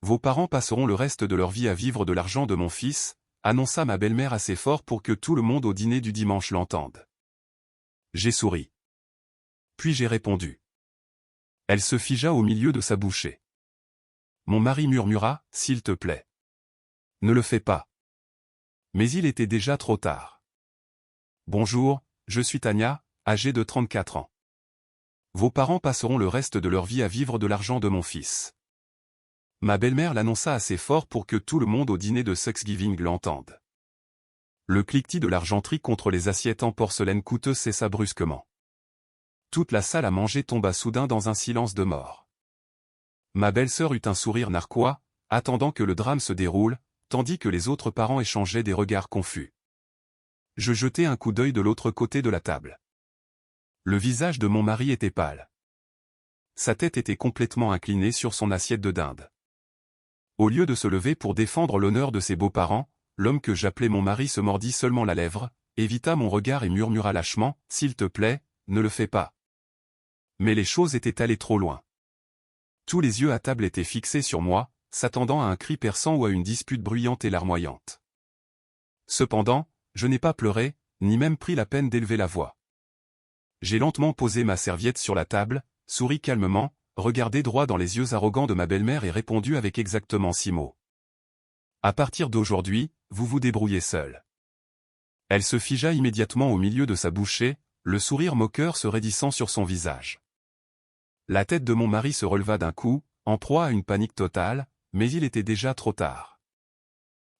Vos parents passeront le reste de leur vie à vivre de l'argent de mon fils, annonça ma belle-mère assez fort pour que tout le monde au dîner du dimanche l'entende. J'ai souri. Puis j'ai répondu. Elle se figea au milieu de sa bouchée. Mon mari murmura, s'il te plaît. Ne le fais pas. Mais il était déjà trop tard. Bonjour, je suis Tania, âgée de 34 ans. Vos parents passeront le reste de leur vie à vivre de l'argent de mon fils. Ma belle-mère l'annonça assez fort pour que tout le monde au dîner de Thanksgiving l'entende. Le cliquetis de l'argenterie contre les assiettes en porcelaine coûteuse cessa brusquement. Toute la salle à manger tomba soudain dans un silence de mort. Ma belle-sœur eut un sourire narquois, attendant que le drame se déroule, tandis que les autres parents échangeaient des regards confus. Je jetai un coup d'œil de l'autre côté de la table. Le visage de mon mari était pâle. Sa tête était complètement inclinée sur son assiette de dinde. Au lieu de se lever pour défendre l'honneur de ses beaux-parents, l'homme que j'appelais mon mari se mordit seulement la lèvre, évita mon regard et murmura lâchement, « S'il te plaît, ne le fais pas. » Mais les choses étaient allées trop loin. Tous les yeux à table étaient fixés sur moi, s'attendant à un cri perçant ou à une dispute bruyante et larmoyante. Cependant, je n'ai pas pleuré, ni même pris la peine d'élever la voix. J'ai lentement posé ma serviette sur la table, souri calmement, regardé droit dans les yeux arrogants de ma belle-mère et répondu avec exactement 6 mots. À partir d'aujourd'hui, vous vous débrouillez seul. Elle se figea immédiatement au milieu de sa bouchée, le sourire moqueur se raidissant sur son visage. La tête de mon mari se releva d'un coup, en proie à une panique totale, mais il était déjà trop tard.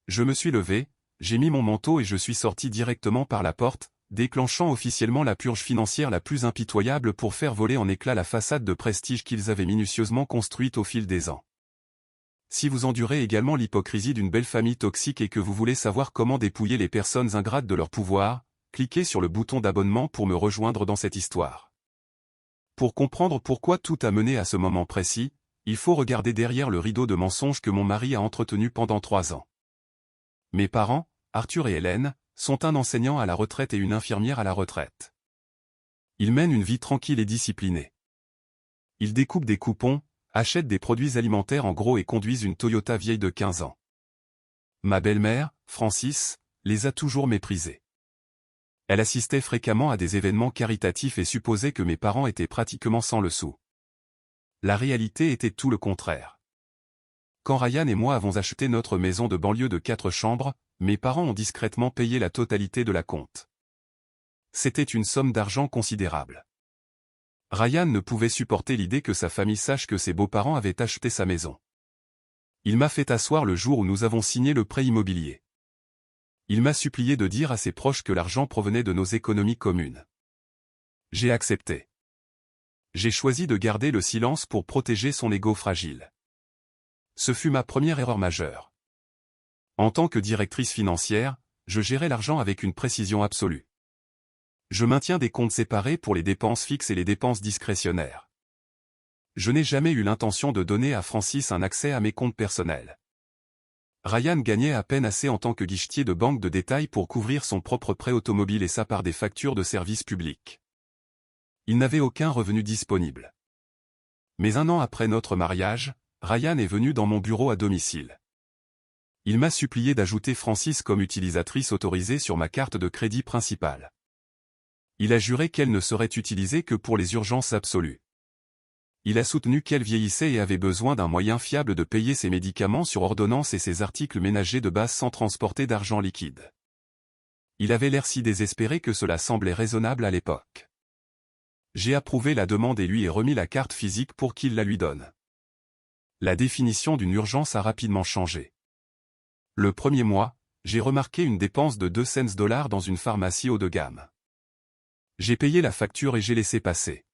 Je me suis levé, j'ai mis mon manteau et je suis sorti directement par la porte, déclenchant officiellement la purge financière la plus impitoyable pour faire voler en éclats la façade de prestige qu'ils avaient minutieusement construite au fil des ans. Si vous endurez également l'hypocrisie d'une belle famille toxique et que vous voulez savoir comment dépouiller les personnes ingrates de leur pouvoir, cliquez sur le bouton d'abonnement pour me rejoindre dans cette histoire. Pour comprendre pourquoi tout a mené à ce moment précis, il faut regarder derrière le rideau de mensonges que mon mari a entretenu pendant 3 ans. Mes parents, Arthur et Hélène, sont un enseignant à la retraite et une infirmière à la retraite. Ils mènent une vie tranquille et disciplinée. Ils découpent des coupons, achètent des produits alimentaires en gros et conduisent une Toyota vieille de 15 ans. Ma belle-mère, Francis, les a toujours méprisés. Elle assistait fréquemment à des événements caritatifs et supposait que mes parents étaient pratiquement sans le sou. La réalité était tout le contraire. Quand Ryan et moi avons acheté notre maison de banlieue de 4 chambres, mes parents ont discrètement payé la totalité de la compte. C'était une somme d'argent considérable. Ryan ne pouvait supporter l'idée que sa famille sache que ses beaux-parents avaient acheté sa maison. Il m'a fait asseoir le jour où nous avons signé le prêt immobilier. Il m'a supplié de dire à ses proches que l'argent provenait de nos économies communes. J'ai accepté. J'ai choisi de garder le silence pour protéger son ego fragile. Ce fut ma première erreur majeure. En tant que directrice financière, je gérais l'argent avec une précision absolue. Je maintiens des comptes séparés pour les dépenses fixes et les dépenses discrétionnaires. Je n'ai jamais eu l'intention de donner à Francis un accès à mes comptes personnels. Ryan gagnait à peine assez en tant que guichetier de banque de détail pour couvrir son propre prêt automobile et ça par des factures de services publics. Il n'avait aucun revenu disponible. Mais 1 an après notre mariage, Ryan est venu dans mon bureau à domicile. Il m'a supplié d'ajouter Francis comme utilisatrice autorisée sur ma carte de crédit principale. Il a juré qu'elle ne serait utilisée que pour les urgences absolues. Il a soutenu qu'elle vieillissait et avait besoin d'un moyen fiable de payer ses médicaments sur ordonnance et ses articles ménagers de base sans transporter d'argent liquide. Il avait l'air si désespéré que cela semblait raisonnable à l'époque. J'ai approuvé la demande et lui ai remis la carte physique pour qu'il la lui donne. La définition d'une urgence a rapidement changé. Le premier mois, j'ai remarqué une dépense de 2 cents $ dans une pharmacie haut de gamme. J'ai payé la facture et j'ai laissé passer.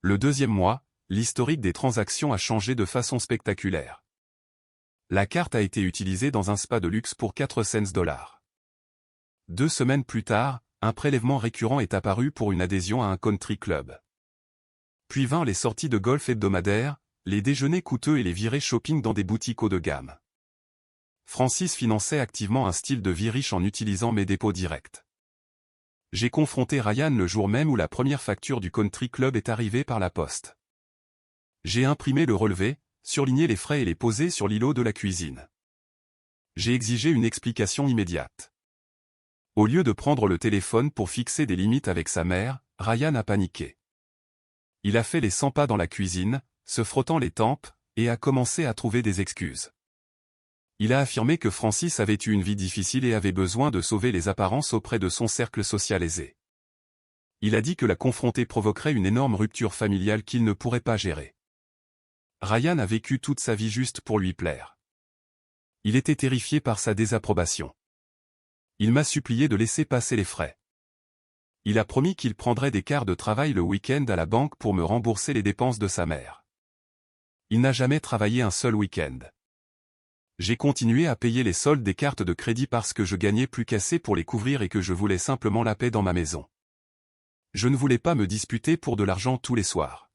Le deuxième mois, l'historique des transactions a changé de façon spectaculaire. La carte a été utilisée dans un spa de luxe pour 4 cents $. 2 semaines plus tard, un prélèvement récurrent est apparu pour une adhésion à un country club. Puis vinrent les sorties de golf hebdomadaires, les déjeuners coûteux et les virées shopping dans des boutiques haut de gamme. Francis finançait activement un style de vie riche en utilisant mes dépôts directs. J'ai confronté Ryan le jour même où la première facture du country club est arrivée par la poste. J'ai imprimé le relevé, surligner les frais et les poser sur l'îlot de la cuisine. J'ai exigé une explication immédiate. Au lieu de prendre le téléphone pour fixer des limites avec sa mère, Ryan a paniqué. Il a fait les 100 pas dans la cuisine, se frottant les tempes, et a commencé à trouver des excuses. Il a affirmé que Francis avait eu une vie difficile et avait besoin de sauver les apparences auprès de son cercle social aisé. Il a dit que la confronter provoquerait une énorme rupture familiale qu'il ne pourrait pas gérer. Ryan a vécu toute sa vie juste pour lui plaire. Il était terrifié par sa désapprobation. Il m'a supplié de laisser passer les frais. Il a promis qu'il prendrait des quarts de travail le week-end à la banque pour me rembourser les dépenses de sa mère. Il n'a jamais travaillé un seul week-end. J'ai continué à payer les soldes des cartes de crédit parce que je gagnais plus qu'assez pour les couvrir et que je voulais simplement la paix dans ma maison. Je ne voulais pas me disputer pour de l'argent tous les soirs.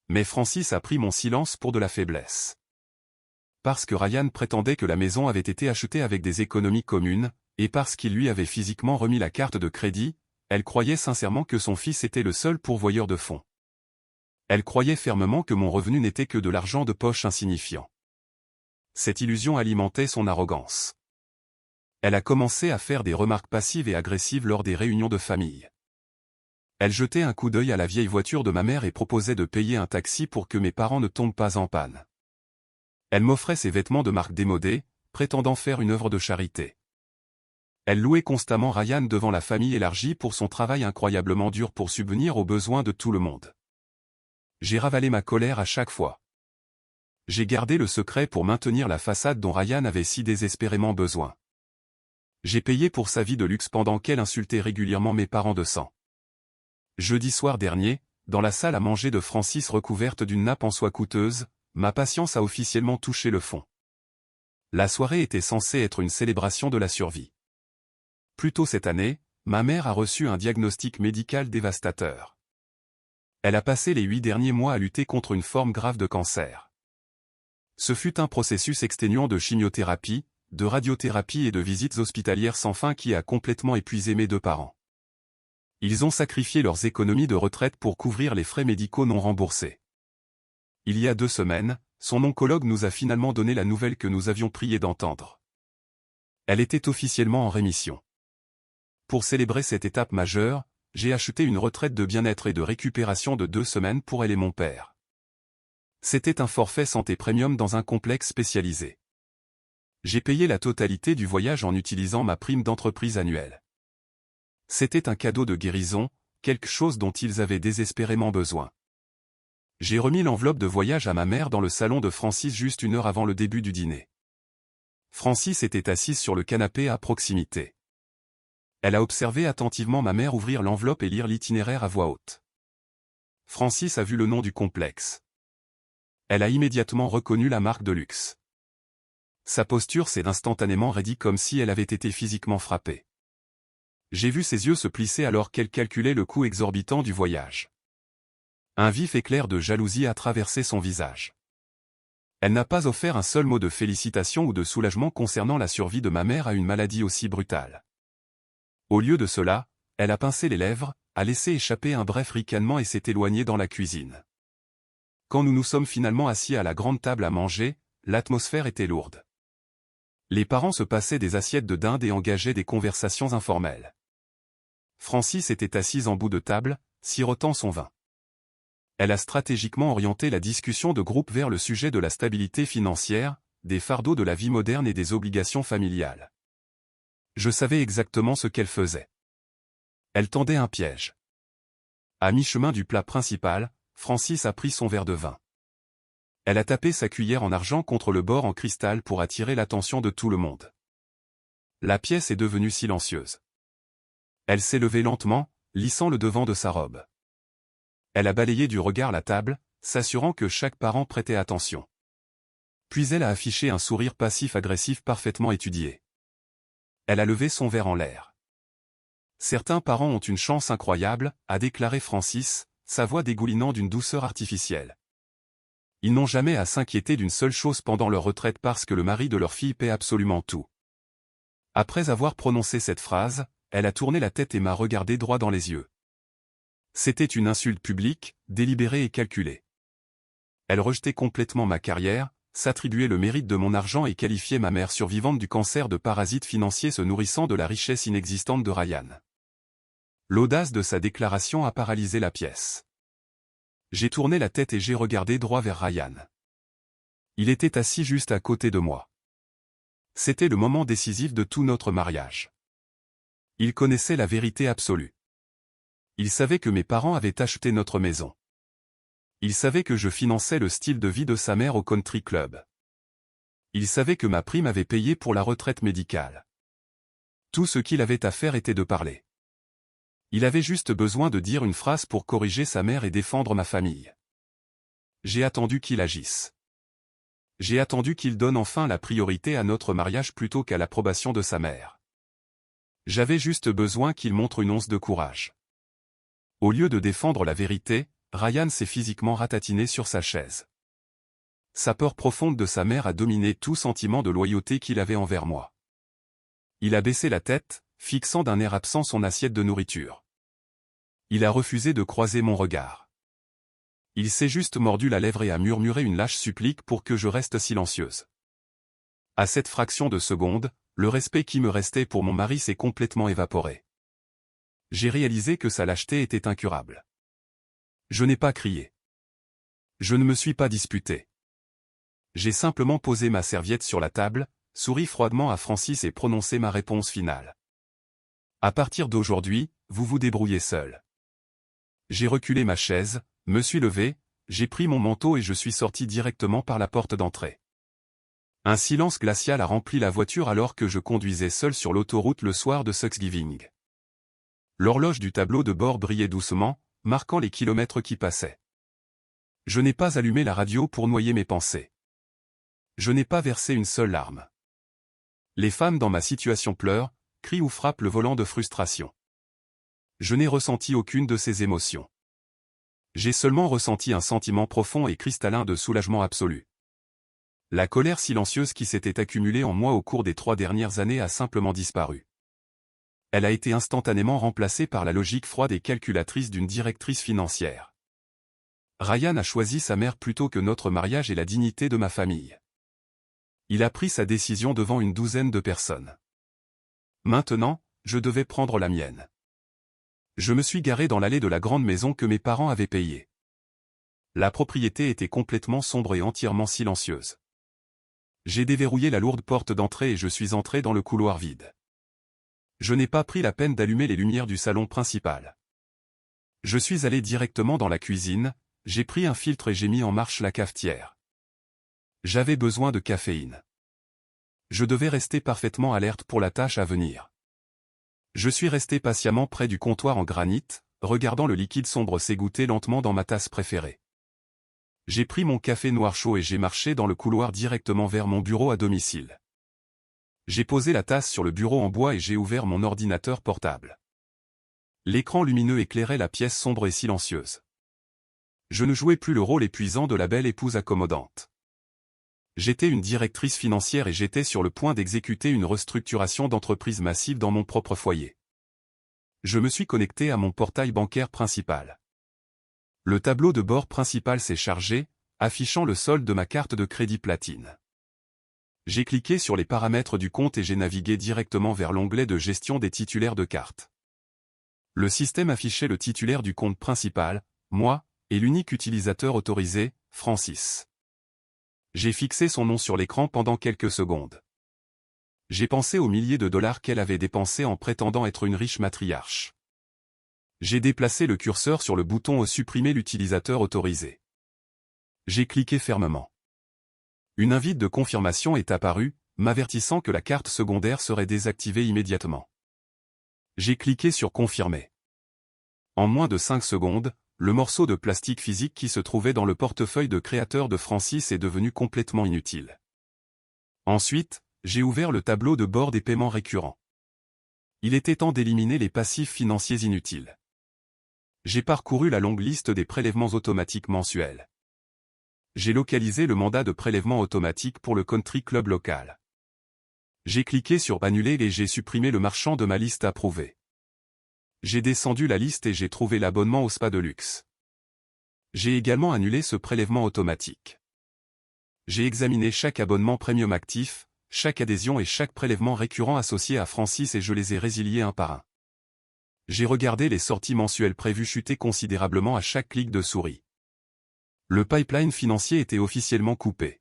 Mais Francis a pris mon silence pour de la faiblesse. Parce que Ryan prétendait que la maison avait été achetée avec des économies communes, et parce qu'il lui avait physiquement remis la carte de crédit, elle croyait sincèrement que son fils était le seul pourvoyeur de fonds. Elle croyait fermement que mon revenu n'était que de l'argent de poche insignifiant. Cette illusion alimentait son arrogance. Elle a commencé à faire des remarques passives et agressives lors des réunions de famille. Elle jetait un coup d'œil à la vieille voiture de ma mère et proposait de payer un taxi pour que mes parents ne tombent pas en panne. Elle m'offrait ses vêtements de marque démodée, prétendant faire une œuvre de charité. Elle louait constamment Ryan devant la famille élargie pour son travail incroyablement dur pour subvenir aux besoins de tout le monde. J'ai ravalé ma colère à chaque fois. J'ai gardé le secret pour maintenir la façade dont Ryan avait si désespérément besoin. J'ai payé pour sa vie de luxe pendant qu'elle insultait régulièrement mes parents de sang. Jeudi soir dernier, dans la salle à manger de Francis recouverte d'une nappe en soie coûteuse, ma patience a officiellement touché le fond. La soirée était censée être une célébration de la survie. Plus tôt cette année, ma mère a reçu un diagnostic médical dévastateur. Elle a passé les 8 derniers mois à lutter contre une forme grave de cancer. Ce fut un processus exténuant de chimiothérapie, de radiothérapie et de visites hospitalières sans fin qui a complètement épuisé mes 2 parents. Ils ont sacrifié leurs économies de retraite pour couvrir les frais médicaux non remboursés. Il y a 2 semaines, son oncologue nous a finalement donné la nouvelle que nous avions prié d'entendre. Elle était officiellement en rémission. Pour célébrer cette étape majeure, j'ai acheté une retraite de bien-être et de récupération de 2 semaines pour elle et mon père. C'était un forfait santé premium dans un complexe spécialisé. J'ai payé la totalité du voyage en utilisant ma prime d'entreprise annuelle. C'était un cadeau de guérison, quelque chose dont ils avaient désespérément besoin. J'ai remis l'enveloppe de voyage à ma mère dans le salon de Francis juste 1 heure avant le début du dîner. Francis était assise sur le canapé à proximité. Elle a observé attentivement ma mère ouvrir l'enveloppe et lire l'itinéraire à voix haute. Francis a vu le nom du complexe. Elle a immédiatement reconnu la marque de luxe. Sa posture s'est instantanément raidie comme si elle avait été physiquement frappée. J'ai vu ses yeux se plisser alors qu'elle calculait le coût exorbitant du voyage. Un vif éclair de jalousie a traversé son visage. Elle n'a pas offert un seul mot de félicitation ou de soulagement concernant la survie de ma mère à une maladie aussi brutale. Au lieu de cela, elle a pincé les lèvres, a laissé échapper un bref ricanement et s'est éloignée dans la cuisine. Quand nous nous sommes finalement assis à la grande table à manger, l'atmosphère était lourde. Les parents se passaient des assiettes de dinde et engageaient des conversations informelles. Francis était assise en bout de table, sirotant son vin. Elle a stratégiquement orienté la discussion de groupe vers le sujet de la stabilité financière, des fardeaux de la vie moderne et des obligations familiales. Je savais exactement ce qu'elle faisait. Elle tendait un piège. À mi-chemin du plat principal, Francis a pris son verre de vin. Elle a tapé sa cuillère en argent contre le bord en cristal pour attirer l'attention de tout le monde. La pièce est devenue silencieuse. Elle s'est levée lentement, lissant le devant de sa robe. Elle a balayé du regard la table, s'assurant que chaque parent prêtait attention. Puis elle a affiché un sourire passif-agressif parfaitement étudié. Elle a levé son verre en l'air. Certains parents ont une chance incroyable, a déclaré Francis, sa voix dégoulinant d'une douceur artificielle. Ils n'ont jamais à s'inquiéter d'une seule chose pendant leur retraite parce que le mari de leur fille paie absolument tout. Après avoir prononcé cette phrase, elle a tourné la tête et m'a regardé droit dans les yeux. C'était une insulte publique, délibérée et calculée. Elle rejetait complètement ma carrière, s'attribuait le mérite de mon argent et qualifiait ma mère survivante du cancer de parasite financier se nourrissant de la richesse inexistante de Ryan. L'audace de sa déclaration a paralysé la pièce. J'ai tourné la tête et j'ai regardé droit vers Ryan. Il était assis juste à côté de moi. C'était le moment décisif de tout notre mariage. Il connaissait la vérité absolue. Il savait que mes parents avaient acheté notre maison. Il savait que je finançais le style de vie de sa mère au country club. Il savait que ma prime avait payé pour la retraite médicale. Tout ce qu'il avait à faire était de parler. Il avait juste besoin de dire une phrase pour corriger sa mère et défendre ma famille. J'ai attendu qu'il agisse. J'ai attendu qu'il donne enfin la priorité à notre mariage plutôt qu'à l'approbation de sa mère. J'avais juste besoin qu'il montre une once de courage. Au lieu de défendre la vérité, Ryan s'est physiquement ratatiné sur sa chaise. Sa peur profonde de sa mère a dominé tout sentiment de loyauté qu'il avait envers moi. Il a baissé la tête, fixant d'un air absent son assiette de nourriture. Il a refusé de croiser mon regard. Il s'est juste mordu la lèvre et a murmuré une lâche supplique pour que je reste silencieuse. À cette fraction de seconde, le respect qui me restait pour mon mari s'est complètement évaporé. J'ai réalisé que sa lâcheté était incurable. Je n'ai pas crié. Je ne me suis pas disputé. J'ai simplement posé ma serviette sur la table, souri froidement à Francis et prononcé ma réponse finale. À partir d'aujourd'hui, vous vous débrouillez seul. J'ai reculé ma chaise, me suis levé, j'ai pris mon manteau et je suis sorti directement par la porte d'entrée. Un silence glacial a rempli la voiture alors que je conduisais seul sur l'autoroute le soir de Thanksgiving. L'horloge du tableau de bord brillait doucement, marquant les kilomètres qui passaient. Je n'ai pas allumé la radio pour noyer mes pensées. Je n'ai pas versé une seule larme. Les femmes dans ma situation pleurent, crient ou frappent le volant de frustration. Je n'ai ressenti aucune de ces émotions. J'ai seulement ressenti un sentiment profond et cristallin de soulagement absolu. La colère silencieuse qui s'était accumulée en moi au cours des 3 dernières années a simplement disparu. Elle a été instantanément remplacée par la logique froide et calculatrice d'une directrice financière. Ryan a choisi sa mère plutôt que notre mariage et la dignité de ma famille. Il a pris sa décision devant une douzaine de personnes. Maintenant, je devais prendre la mienne. Je me suis garé dans l'allée de la grande maison que mes parents avaient payée. La propriété était complètement sombre et entièrement silencieuse. J'ai déverrouillé la lourde porte d'entrée et je suis entré dans le couloir vide. Je n'ai pas pris la peine d'allumer les lumières du salon principal. Je suis allé directement dans la cuisine, j'ai pris un filtre et j'ai mis en marche la cafetière. J'avais besoin de caféine. Je devais rester parfaitement alerte pour la tâche à venir. Je suis resté patiemment près du comptoir en granit, regardant le liquide sombre s'égoutter lentement dans ma tasse préférée. J'ai pris mon café noir chaud et j'ai marché dans le couloir directement vers mon bureau à domicile. J'ai posé la tasse sur le bureau en bois et j'ai ouvert mon ordinateur portable. L'écran lumineux éclairait la pièce sombre et silencieuse. Je ne jouais plus le rôle épuisant de la belle épouse accommodante. J'étais une directrice financière et j'étais sur le point d'exécuter une restructuration d'entreprise massive dans mon propre foyer. Je me suis connecté à mon portail bancaire principal. Le tableau de bord principal s'est chargé, affichant le solde de ma carte de crédit platine. J'ai cliqué sur les paramètres du compte et j'ai navigué directement vers l'onglet de gestion des titulaires de carte. Le système affichait le titulaire du compte principal, moi, et l'unique utilisateur autorisé, Francis. J'ai fixé son nom sur l'écran pendant quelques secondes. J'ai pensé aux milliers de dollars qu'elle avait dépensés en prétendant être une riche matriarche. J'ai déplacé le curseur sur le bouton « Supprimer l'utilisateur autorisé ». J'ai cliqué fermement. Une invite de confirmation est apparue, m'avertissant que la carte secondaire serait désactivée immédiatement. J'ai cliqué sur « Confirmer ». En moins de 5 secondes, le morceau de plastique physique qui se trouvait dans le portefeuille de créateur de Francis est devenu complètement inutile. Ensuite, j'ai ouvert le tableau de bord des paiements récurrents. Il était temps d'éliminer les passifs financiers inutiles. J'ai parcouru la longue liste des prélèvements automatiques mensuels. J'ai localisé le mandat de prélèvement automatique pour le country club local. J'ai cliqué sur « Annuler » et j'ai supprimé le marchand de ma liste approuvée. J'ai descendu la liste et j'ai trouvé l'abonnement au spa de luxe. J'ai également annulé ce prélèvement automatique. J'ai examiné chaque abonnement premium actif, chaque adhésion et chaque prélèvement récurrent associé à Francis et je les ai résiliés un par un. J'ai regardé les sorties mensuelles prévues chuter considérablement à chaque clic de souris. Le pipeline financier était officiellement coupé.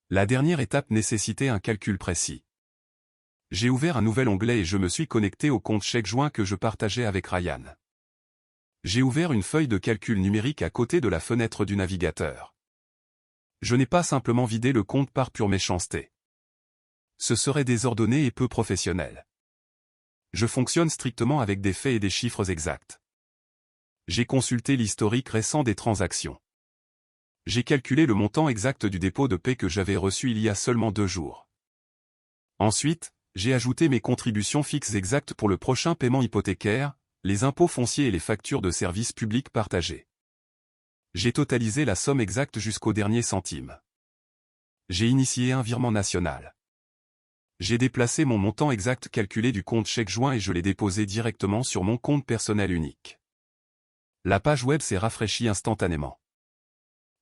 La dernière étape nécessitait un calcul précis. J'ai ouvert un nouvel onglet et je me suis connecté au compte chèque joint que je partageais avec Ryan. J'ai ouvert une feuille de calcul numérique à côté de la fenêtre du navigateur. Je n'ai pas simplement vidé le compte par pure méchanceté. Ce serait désordonné et peu professionnel. Je fonctionne strictement avec des faits et des chiffres exacts. J'ai consulté l'historique récent des transactions. J'ai calculé le montant exact du dépôt de paie que j'avais reçu il y a seulement 2 jours. Ensuite, j'ai ajouté mes contributions fixes exactes pour le prochain paiement hypothécaire, les impôts fonciers et les factures de services publics partagés. J'ai totalisé la somme exacte jusqu'au dernier centime. J'ai initié un virement national. J'ai déplacé mon montant exact calculé du compte chèque joint et je l'ai déposé directement sur mon compte personnel unique. La page web s'est rafraîchie instantanément.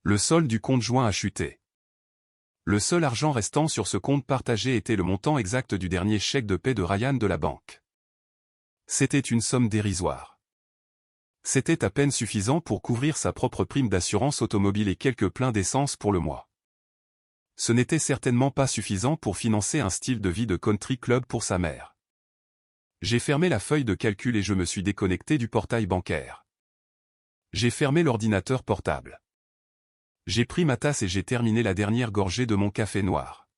Le solde du compte joint a chuté. Le seul argent restant sur ce compte partagé était le montant exact du dernier chèque de paie de Ryan de la banque. C'était une somme dérisoire. C'était à peine suffisant pour couvrir sa propre prime d'assurance automobile et quelques pleins d'essence pour le mois. Ce n'était certainement pas suffisant pour financer un style de vie de country club pour sa mère. J'ai fermé la feuille de calcul et je me suis déconnecté du portail bancaire. J'ai fermé l'ordinateur portable. J'ai pris ma tasse et j'ai terminé la dernière gorgée de mon café noir.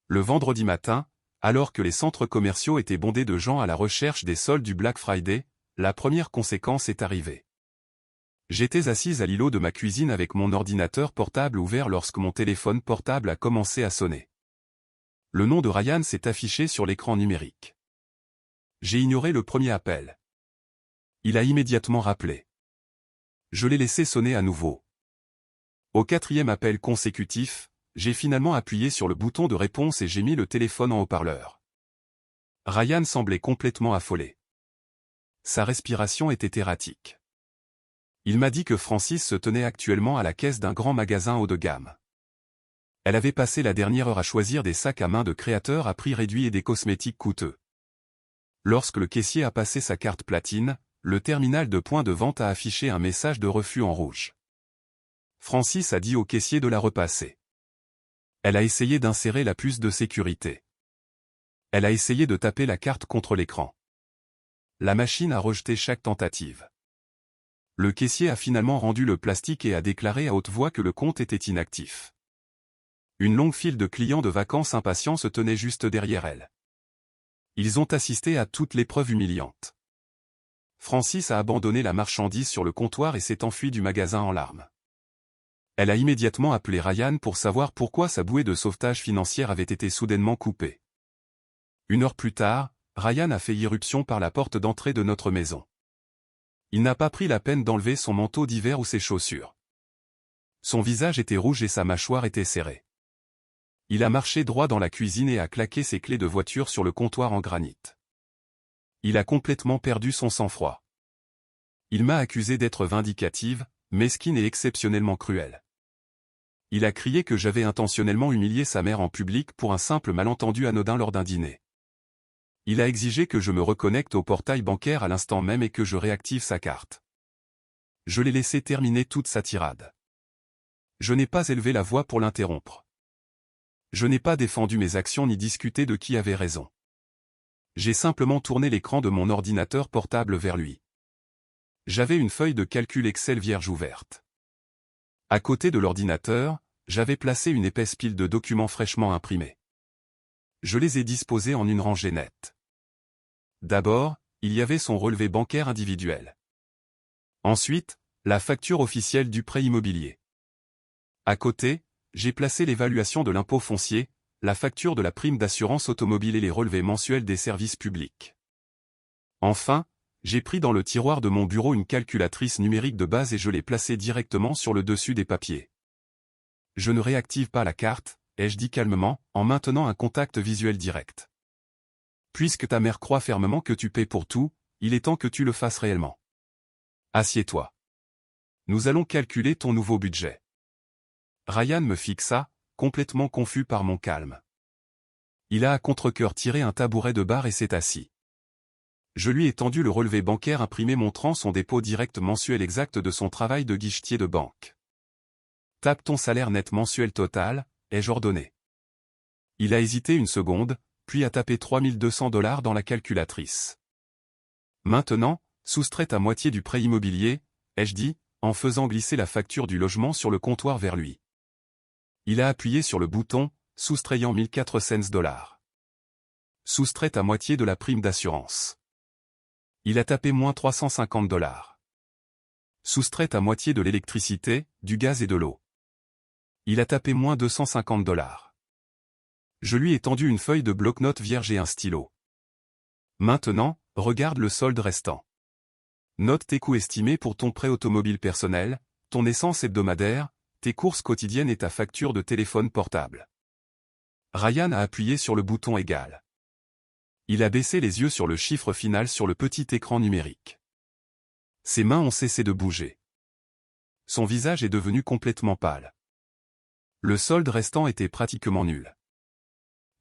Le vendredi matin, alors que les centres commerciaux étaient bondés de gens à la recherche des soldes du Black Friday, la première conséquence est arrivée. J'étais assise à l'îlot de ma cuisine avec mon ordinateur portable ouvert lorsque mon téléphone portable a commencé à sonner. Le nom de Ryan s'est affiché sur l'écran numérique. J'ai ignoré le premier appel. Il a immédiatement rappelé. Je l'ai laissé sonner à nouveau. Au 4e appel consécutif, j'ai finalement appuyé sur le bouton de réponse et j'ai mis le téléphone en haut-parleur. Ryan semblait complètement affolé. Sa respiration était erratique. Il m'a dit que Francis se tenait actuellement à la caisse d'un grand magasin haut de gamme. Elle avait passé la dernière heure à choisir des sacs à main de créateurs à prix réduit et des cosmétiques coûteux. Lorsque le caissier a passé sa carte platine, le terminal de point de vente a affiché un message de refus en rouge. Francis a dit au caissier de la repasser. Elle a essayé d'insérer la puce de sécurité. Elle a essayé de taper la carte contre l'écran. La machine a rejeté chaque tentative. Le caissier a finalement rendu le plastique et a déclaré à haute voix que le compte était inactif. Une longue file de clients de vacances impatients se tenait juste derrière elle. Ils ont assisté à toute l'épreuve humiliante. Francis a abandonné la marchandise sur le comptoir et s'est enfui du magasin en larmes. Elle a immédiatement appelé Ryan pour savoir pourquoi sa bouée de sauvetage financière avait été soudainement coupée. 1 heure plus tard, Ryan a fait irruption par la porte d'entrée de notre maison. Il n'a pas pris la peine d'enlever son manteau d'hiver ou ses chaussures. Son visage était rouge et sa mâchoire était serrée. Il a marché droit dans la cuisine et a claqué ses clés de voiture sur le comptoir en granit. Il a complètement perdu son sang-froid. Il m'a accusé d'être vindicative, mesquine et exceptionnellement cruelle. Il a crié que j'avais intentionnellement humilié sa mère en public pour un simple malentendu anodin lors d'un dîner. Il a exigé que je me reconnecte au portail bancaire à l'instant même et que je réactive sa carte. Je l'ai laissé terminer toute sa tirade. Je n'ai pas élevé la voix pour l'interrompre. Je n'ai pas défendu mes actions ni discuté de qui avait raison. J'ai simplement tourné l'écran de mon ordinateur portable vers lui. J'avais une feuille de calcul Excel vierge ouverte. À côté de l'ordinateur, j'avais placé une épaisse pile de documents fraîchement imprimés. Je les ai disposés en une rangée nette. D'abord, il y avait son relevé bancaire individuel. Ensuite, la facture officielle du prêt immobilier. À côté, j'ai placé l'évaluation de l'impôt foncier, la facture de la prime d'assurance automobile et les relevés mensuels des services publics. Enfin, j'ai pris dans le tiroir de mon bureau une calculatrice numérique de base et je l'ai placée directement sur le dessus des papiers. Je ne réactive pas la carte, ai-je dit calmement, en maintenant un contact visuel direct. Puisque ta mère croit fermement que tu paies pour tout, il est temps que tu le fasses réellement. Assieds-toi. Nous allons calculer ton nouveau budget. Ryan me fixa, complètement confus par mon calme. Il a à contre-cœur tiré un tabouret de bar et s'est assis. Je lui ai tendu le relevé bancaire imprimé montrant son dépôt direct mensuel exact de son travail de guichetier de banque. Tape ton salaire net mensuel total, ai-je ordonné. Il a hésité une seconde, puis a tapé $3200 dans la calculatrice. Maintenant, soustrais ta moitié du prêt immobilier, ai-je dit, en faisant glisser la facture du logement sur le comptoir vers lui. Il a appuyé sur le bouton, soustrayant 1400 $. Soustrais ta moitié de la prime d'assurance. Il a tapé moins $350. Soustrais ta moitié de l'électricité, du gaz et de l'eau. Il a tapé moins $250. Je lui ai tendu une feuille de bloc-notes vierge et un stylo. Maintenant, regarde le solde restant. Note tes coûts estimés pour ton prêt automobile personnel, ton essence hebdomadaire, tes courses quotidiennes et ta facture de téléphone portable. Ryan a appuyé sur le bouton égal. Il a baissé les yeux sur le chiffre final sur le petit écran numérique. Ses mains ont cessé de bouger. Son visage est devenu complètement pâle. Le solde restant était pratiquement nul.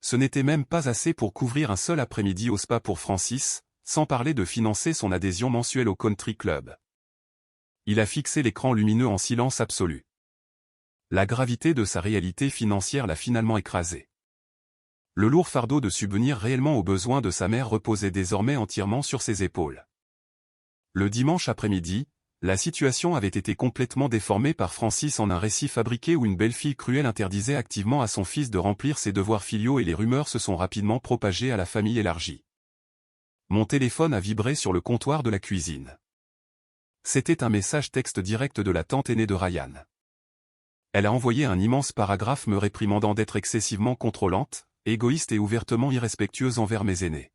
Ce n'était même pas assez pour couvrir un seul après-midi au spa pour Francis, sans parler de financer son adhésion mensuelle au country club. Il a fixé l'écran lumineux en silence absolu. La gravité de sa réalité financière l'a finalement écrasé. Le lourd fardeau de subvenir réellement aux besoins de sa mère reposait désormais entièrement sur ses épaules. Le dimanche après-midi, la situation avait été complètement déformée par Francis en un récit fabriqué où une belle-fille cruelle interdisait activement à son fils de remplir ses devoirs filiaux et les rumeurs se sont rapidement propagées à la famille élargie. Mon téléphone a vibré sur le comptoir de la cuisine. C'était un message texte direct de la tante aînée de Ryan. Elle a envoyé un immense paragraphe me réprimandant d'être excessivement contrôlante, égoïste et ouvertement irrespectueuse envers mes aînés.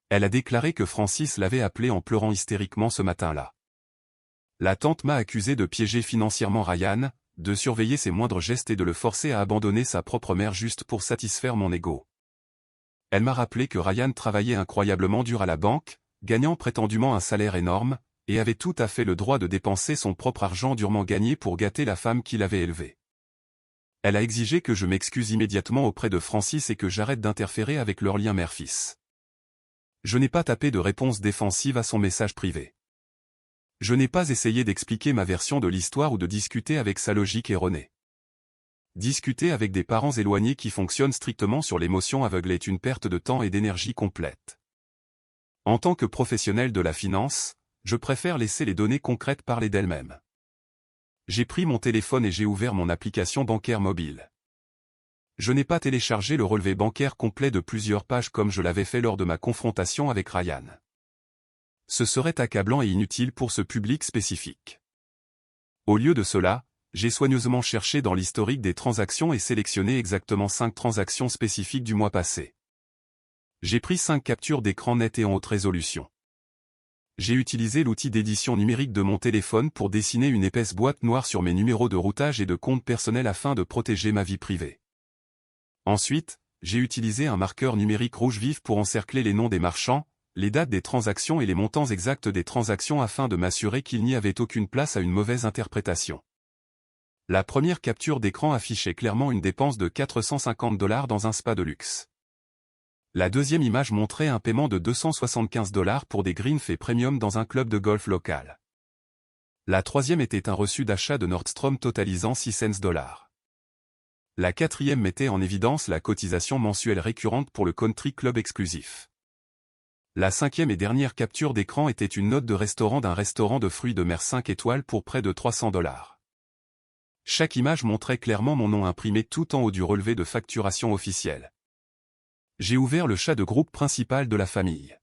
Elle a déclaré que Francis l'avait appelée en pleurant hystériquement ce matin-là. La tante m'a accusé de piéger financièrement Ryan, de surveiller ses moindres gestes et de le forcer à abandonner sa propre mère juste pour satisfaire mon ego. Elle m'a rappelé que Ryan travaillait incroyablement dur à la banque, gagnant prétendument un salaire énorme, et avait tout à fait le droit de dépenser son propre argent durement gagné pour gâter la femme qu'il avait élevée. Elle a exigé que je m'excuse immédiatement auprès de Francis et que j'arrête d'interférer avec leur lien mère-fils. Je n'ai pas tapé de réponse défensive à son message privé. Je n'ai pas essayé d'expliquer ma version de l'histoire ou de discuter avec sa logique erronée. Discuter avec des parents éloignés qui fonctionnent strictement sur l'émotion aveugle est une perte de temps et d'énergie complète. En tant que professionnel de la finance, je préfère laisser les données concrètes parler d'elles-mêmes. J'ai pris mon téléphone et j'ai ouvert mon application bancaire mobile. Je n'ai pas téléchargé le relevé bancaire complet de plusieurs pages comme je l'avais fait lors de ma confrontation avec Ryan. Ce serait accablant et inutile pour ce public spécifique. Au lieu de cela, j'ai soigneusement cherché dans l'historique des transactions et sélectionné exactement 5 transactions spécifiques du mois passé. J'ai pris 5 captures d'écran nettes et en haute résolution. J'ai utilisé l'outil d'édition numérique de mon téléphone pour dessiner une épaisse boîte noire sur mes numéros de routage et de compte personnel afin de protéger ma vie privée. Ensuite, j'ai utilisé un marqueur numérique rouge vif pour encercler les noms des marchands, les dates des transactions et les montants exacts des transactions afin de m'assurer qu'il n'y avait aucune place à une mauvaise interprétation. La première capture d'écran affichait clairement une dépense de $450 dans un spa de luxe. La deuxième image montrait un paiement de $275 pour des green faits premium dans un club de golf local. La troisième était un reçu d'achat de Nordstrom totalisant $600. La quatrième mettait en évidence la cotisation mensuelle récurrente pour le country club exclusif. La cinquième et dernière capture d'écran était une note de restaurant d'un restaurant de fruits de mer 5 étoiles pour près de $300. Chaque image montrait clairement mon nom imprimé tout en haut du relevé de facturation officiel. J'ai ouvert le chat de groupe principal de la famille.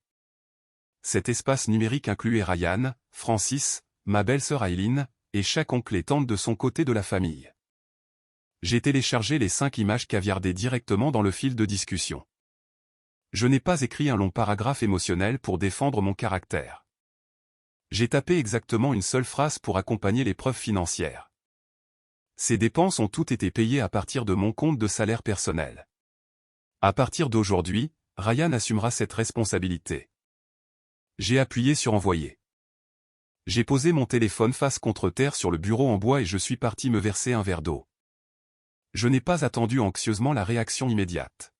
Cet espace numérique incluait Ryan, Francis, ma belle-sœur Aileen, et chaque oncle et tante de son côté de la famille. J'ai téléchargé les 5 images caviardées directement dans le fil de discussion. Je n'ai pas écrit un long paragraphe émotionnel pour défendre mon caractère. J'ai tapé exactement une seule phrase pour accompagner les preuves financières. Ces dépenses ont toutes été payées à partir de mon compte de salaire personnel. À partir d'aujourd'hui, Ryan assumera cette responsabilité. J'ai appuyé sur envoyer. J'ai posé mon téléphone face contre terre sur le bureau en bois et je suis parti me verser un verre d'eau. Je n'ai pas attendu anxieusement la réaction immédiate.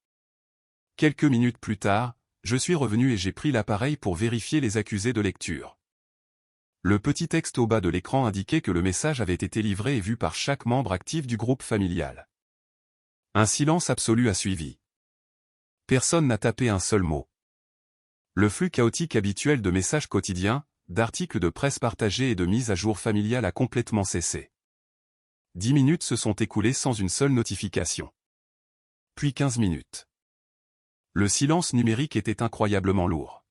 Quelques minutes plus tard, je suis revenu et j'ai pris l'appareil pour vérifier les accusés de lecture. Le petit texte au bas de l'écran indiquait que le message avait été livré et vu par chaque membre actif du groupe familial. Un silence absolu a suivi. Personne n'a tapé un seul mot. Le flux chaotique habituel de messages quotidiens, d'articles de presse partagés et de mises à jour familiales a complètement cessé. 10 minutes se sont écoulées sans une seule notification. Puis 15 minutes. Le silence numérique était incroyablement lourd.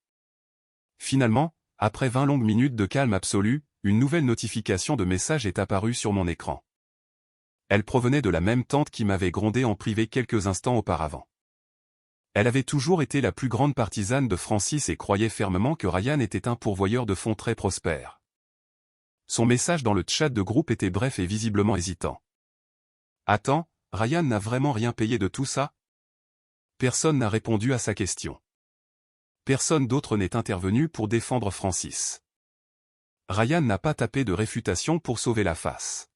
Finalement, après 20 longues minutes de calme absolu, une nouvelle notification de message est apparue sur mon écran. Elle provenait de la même tante qui m'avait grondé en privé quelques instants auparavant. Elle avait toujours été la plus grande partisane de Francis et croyait fermement que Ryan était un pourvoyeur de fonds très prospère. Son message dans le chat de groupe était bref et visiblement hésitant. « Attends, Ryan n'a vraiment rien payé de tout ça ?» Personne n'a répondu à sa question. Personne d'autre n'est intervenu pour défendre Francis. Ryan n'a pas tapé de réfutation pour sauver la face.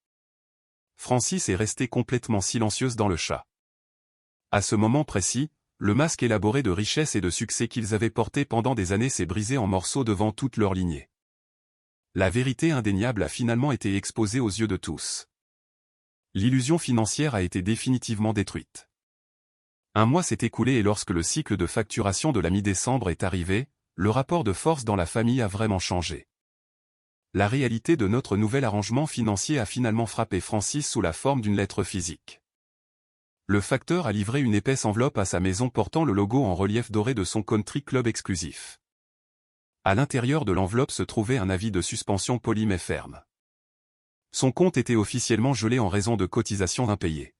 Francis est restée complètement silencieuse dans le chat. À ce moment précis, le masque élaboré de richesse et de succès qu'ils avaient porté pendant des années s'est brisé en morceaux devant toute leur lignée. La vérité indéniable a finalement été exposée aux yeux de tous. L'illusion financière a été définitivement détruite. Un mois s'est écoulé et lorsque le cycle de facturation de la mi-décembre est arrivé, le rapport de force dans la famille a vraiment changé. La réalité de notre nouvel arrangement financier a finalement frappé Francis sous la forme d'une lettre physique. Le facteur a livré une épaisse enveloppe à sa maison portant le logo en relief doré de son country club exclusif. À l'intérieur de l'enveloppe se trouvait un avis de suspension poli mais ferme. Son compte était officiellement gelé en raison de cotisations impayées.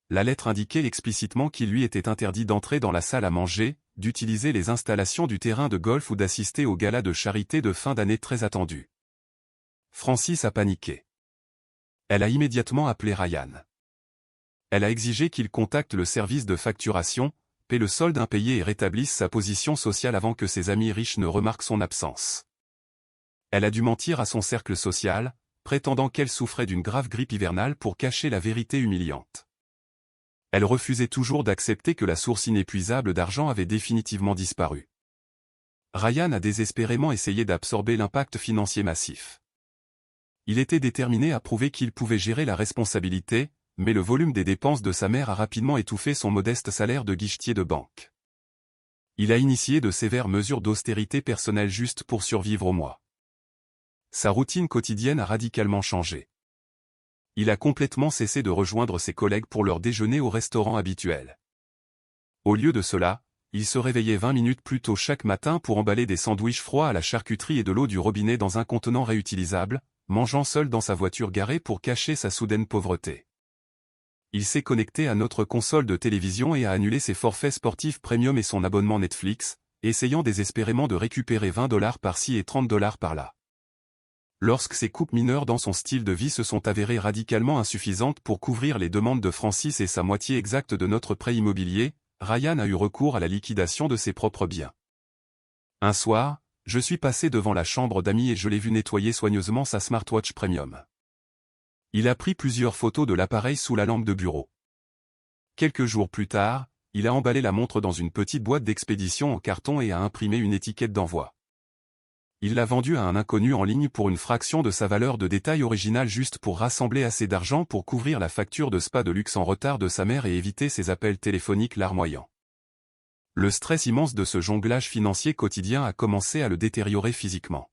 La lettre indiquait explicitement qu'il lui était interdit d'entrer dans la salle à manger, d'utiliser les installations du terrain de golf ou d'assister au gala de charité de fin d'année très attendu. Francis a paniqué. Elle a immédiatement appelé Ryan. Elle a exigé qu'il contacte le service de facturation, paie le solde impayé et rétablisse sa position sociale avant que ses amis riches ne remarquent son absence. Elle a dû mentir à son cercle social, prétendant qu'elle souffrait d'une grave grippe hivernale pour cacher la vérité humiliante. Elle refusait toujours d'accepter que la source inépuisable d'argent avait définitivement disparu. Ryan a désespérément essayé d'absorber l'impact financier massif. Il était déterminé à prouver qu'il pouvait gérer la responsabilité, mais le volume des dépenses de sa mère a rapidement étouffé son modeste salaire de guichetier de banque. Il a initié de sévères mesures d'austérité personnelle juste pour survivre au mois. Sa routine quotidienne a radicalement changé. Il a complètement cessé de rejoindre ses collègues pour leur déjeuner au restaurant habituel. Au lieu de cela, il se réveillait 20 minutes plus tôt chaque matin pour emballer des sandwichs froids à la charcuterie et de l'eau du robinet dans un contenant réutilisable, mangeant seul dans sa voiture garée pour cacher sa soudaine pauvreté. Il s'est connecté à notre console de télévision et a annulé ses forfaits sportifs premium et son abonnement Netflix, essayant désespérément de récupérer $20 par-ci et $30 par-là. Lorsque ces coupes mineures dans son style de vie se sont avérées radicalement insuffisantes pour couvrir les demandes de Francis et sa moitié exacte de notre prêt immobilier, Ryan a eu recours à la liquidation de ses propres biens. Un soir, je suis passé devant la chambre d'amis et je l'ai vu nettoyer soigneusement sa smartwatch premium. Il a pris plusieurs photos de l'appareil sous la lampe de bureau. Quelques jours plus tard, il a emballé la montre dans une petite boîte d'expédition en carton et a imprimé une étiquette d'envoi. Il l'a vendue à un inconnu en ligne pour une fraction de sa valeur de détail originale juste pour rassembler assez d'argent pour couvrir la facture de spa de luxe en retard de sa mère et éviter ses appels téléphoniques larmoyants. Le stress immense de ce jonglage financier quotidien a commencé à le détériorer physiquement.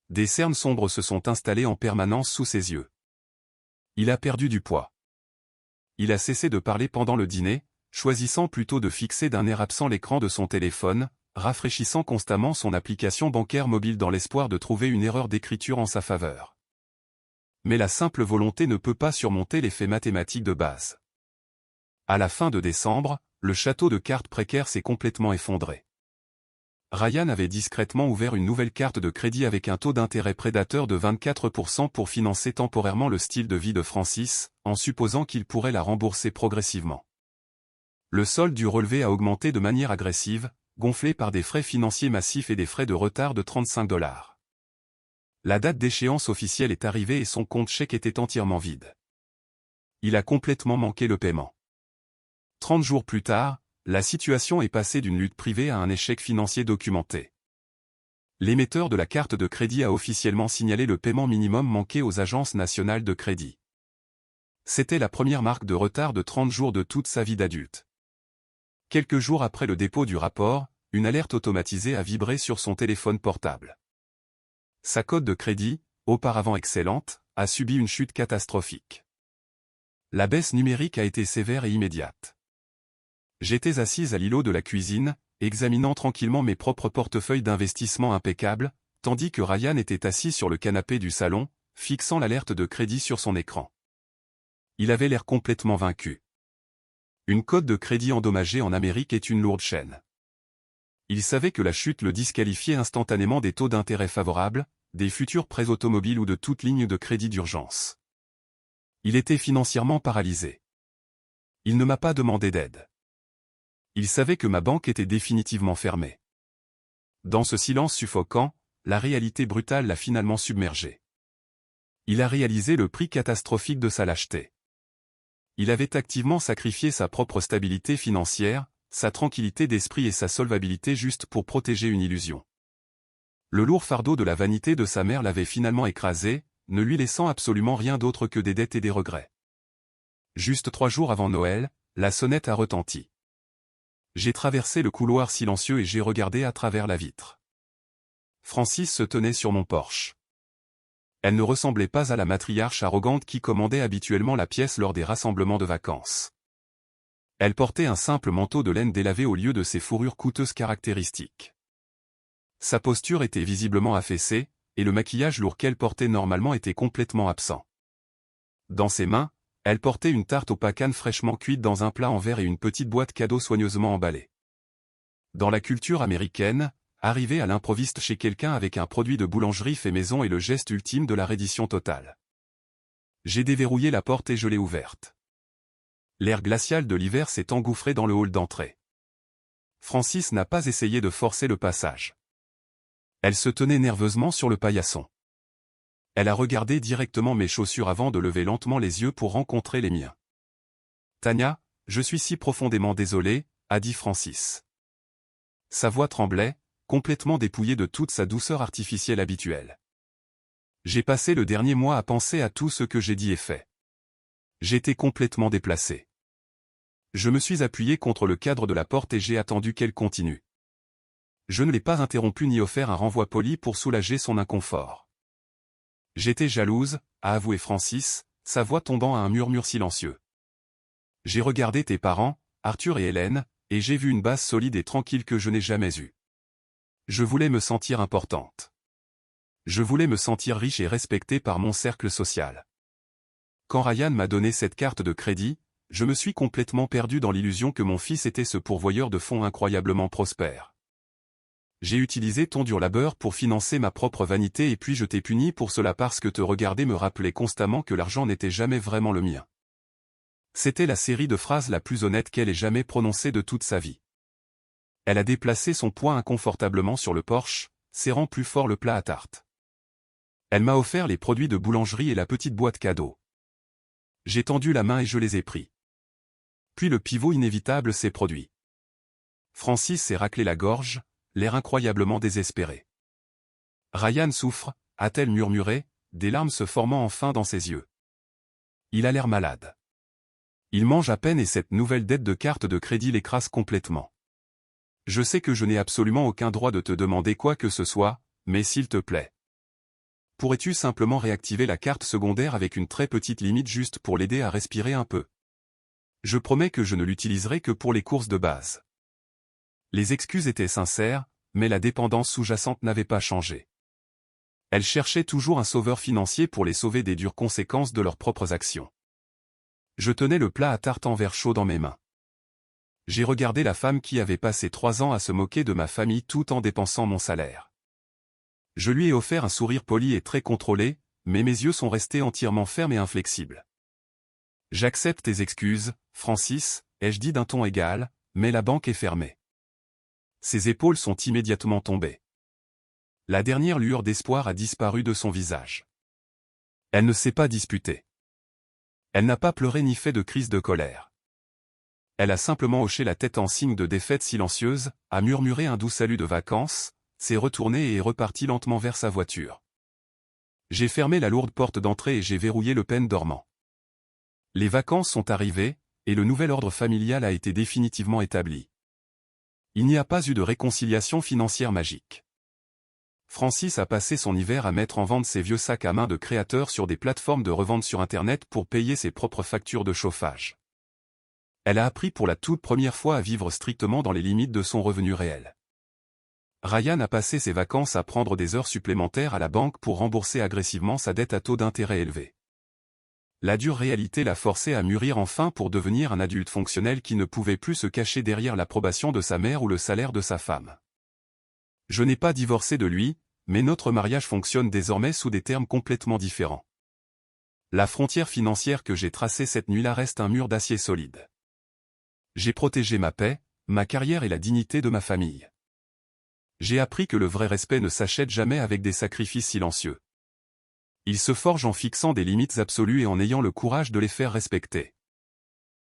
Des cernes sombres se sont installées en permanence sous ses yeux. Il a perdu du poids. Il a cessé de parler pendant le dîner, choisissant plutôt de fixer d'un air absent l'écran de son téléphone, rafraîchissant constamment son application bancaire mobile dans l'espoir de trouver une erreur d'écriture en sa faveur. Mais la simple volonté ne peut pas surmonter l'effet mathématique de base. À la fin de décembre, le château de cartes précaire s'est complètement effondré. Ryan avait discrètement ouvert une nouvelle carte de crédit avec un taux d'intérêt prédateur de 24% pour financer temporairement le style de vie de Francis, en supposant qu'il pourrait la rembourser progressivement. Le solde du relevé a augmenté de manière agressive, gonflé par des frais financiers massifs et des frais de retard de $35. La date d'échéance officielle est arrivée et son compte chèque était entièrement vide. Il a complètement manqué le paiement. 30 jours plus tard, la situation est passée d'une lutte privée à un échec financier documenté. L'émetteur de la carte de crédit a officiellement signalé le paiement minimum manqué aux agences nationales de crédit. C'était la première marque de retard de 30 jours de toute sa vie d'adulte. Quelques jours après le dépôt du rapport, une alerte automatisée a vibré sur son téléphone portable. Sa cote de crédit, auparavant excellente, a subi une chute catastrophique. La baisse numérique a été sévère et immédiate. J'étais assise à l'îlot de la cuisine, examinant tranquillement mes propres portefeuilles d'investissement impeccables, tandis que Ryan était assis sur le canapé du salon, fixant l'alerte de crédit sur son écran. Il avait l'air complètement vaincu. Une cote de crédit endommagée en Amérique est une lourde chaîne. Il savait que la chute le disqualifiait instantanément des taux d'intérêt favorables, des futurs prêts automobiles ou de toute ligne de crédit d'urgence. Il était financièrement paralysé. Il ne m'a pas demandé d'aide. Il savait que ma banque était définitivement fermée. Dans ce silence suffocant, la réalité brutale l'a finalement submergé. Il a réalisé le prix catastrophique de sa lâcheté. Il avait activement sacrifié sa propre stabilité financière, sa tranquillité d'esprit et sa solvabilité juste pour protéger une illusion. Le lourd fardeau de la vanité de sa mère l'avait finalement écrasé, ne lui laissant absolument rien d'autre que des dettes et des regrets. Juste 3 jours avant Noël, la sonnette a retenti. J'ai traversé le couloir silencieux et j'ai regardé à travers la vitre. Francis se tenait sur mon porche. Elle ne ressemblait pas à la matriarche arrogante qui commandait habituellement la pièce lors des rassemblements de vacances. Elle portait un simple manteau de laine délavé au lieu de ses fourrures coûteuses caractéristiques. Sa posture était visiblement affaissée, et le maquillage lourd qu'elle portait normalement était complètement absent. Dans ses mains, elle portait une tarte aux pacanes fraîchement cuite dans un plat en verre et une petite boîte cadeau soigneusement emballée. Dans la culture américaine, arriver à l'improviste chez quelqu'un avec un produit de boulangerie fait maison est le geste ultime de la reddition totale. J'ai déverrouillé la porte et je l'ai ouverte. L'air glacial de l'hiver s'est engouffré dans le hall d'entrée. Francis n'a pas essayé de forcer le passage. Elle se tenait nerveusement sur le paillasson. Elle a regardé directement mes chaussures avant de lever lentement les yeux pour rencontrer les miens. « Tania, je suis si profondément désolé, » a dit Francis. Sa voix tremblait, complètement dépouillée de toute sa douceur artificielle habituelle. J'ai passé le dernier mois à penser à tout ce que j'ai dit et fait. J'étais complètement déplacé. Je me suis appuyé contre le cadre de la porte et j'ai attendu qu'elle continue. Je ne l'ai pas interrompu ni offert un renvoi poli pour soulager son inconfort. J'étais jalouse, a avoué Francis, sa voix tombant à un murmure silencieux. J'ai regardé tes parents, Arthur et Hélène, et j'ai vu une base solide et tranquille que je n'ai jamais eue. Je voulais me sentir importante. Je voulais me sentir riche et respectée par mon cercle social. Quand Ryan m'a donné cette carte de crédit, je me suis complètement perdu dans l'illusion que mon fils était ce pourvoyeur de fonds incroyablement prospère. J'ai utilisé ton dur labeur pour financer ma propre vanité et puis je t'ai puni pour cela parce que te regarder me rappelait constamment que l'argent n'était jamais vraiment le mien. C'était la série de phrases la plus honnête qu'elle ait jamais prononcée de toute sa vie. Elle a déplacé son poids inconfortablement sur le porche, serrant plus fort le plat à tarte. Elle m'a offert les produits de boulangerie et la petite boîte cadeau. J'ai tendu la main et je les ai pris. Puis le pivot inévitable s'est produit. Francis s'est raclé la gorge, l'air incroyablement désespéré. Ryan souffre, a-t-elle murmuré, des larmes se formant enfin dans ses yeux. Il a l'air malade. Il mange à peine et cette nouvelle dette de carte de crédit l'écrase complètement. Je sais que je n'ai absolument aucun droit de te demander quoi que ce soit, mais s'il te plaît. Pourrais-tu simplement réactiver la carte secondaire avec une très petite limite juste pour l'aider à respirer un peu? Je promets que je ne l'utiliserai que pour les courses de base. Les excuses étaient sincères, mais la dépendance sous-jacente n'avait pas changé. Elle cherchait toujours un sauveur financier pour les sauver des dures conséquences de leurs propres actions. Je tenais le plat à tarte en verre chaud dans mes mains. J'ai regardé la femme qui avait passé 3 ans à se moquer de ma famille tout en dépensant mon salaire. Je lui ai offert un sourire poli et très contrôlé, mais mes yeux sont restés entièrement fermes et inflexibles. J'accepte tes excuses, Francis, ai-je dit d'un ton égal, mais la banque est fermée. Ses épaules sont immédiatement tombées. La dernière lueur d'espoir a disparu de son visage. Elle ne s'est pas disputée. Elle n'a pas pleuré ni fait de crise de colère. Elle a simplement hoché la tête en signe de défaite silencieuse, a murmuré un doux salut de vacances, s'est retournée et est repartie lentement vers sa voiture. J'ai fermé la lourde porte d'entrée et j'ai verrouillé le pen dormant. Les vacances sont arrivées, et le nouvel ordre familial a été définitivement établi. Il n'y a pas eu de réconciliation financière magique. Francis a passé son hiver à mettre en vente ses vieux sacs à main de créateurs sur des plateformes de revente sur Internet pour payer ses propres factures de chauffage. Elle a appris pour la toute première fois à vivre strictement dans les limites de son revenu réel. Ryan a passé ses vacances à prendre des heures supplémentaires à la banque pour rembourser agressivement sa dette à taux d'intérêt élevé. La dure réalité l'a forcé à mûrir enfin pour devenir un adulte fonctionnel qui ne pouvait plus se cacher derrière l'approbation de sa mère ou le salaire de sa femme. Je n'ai pas divorcé de lui, mais notre mariage fonctionne désormais sous des termes complètement différents. La frontière financière que j'ai tracée cette nuit-là reste un mur d'acier solide. J'ai protégé ma paix, ma carrière et la dignité de ma famille. J'ai appris que le vrai respect ne s'achète jamais avec des sacrifices silencieux. Il se forge en fixant des limites absolues et en ayant le courage de les faire respecter.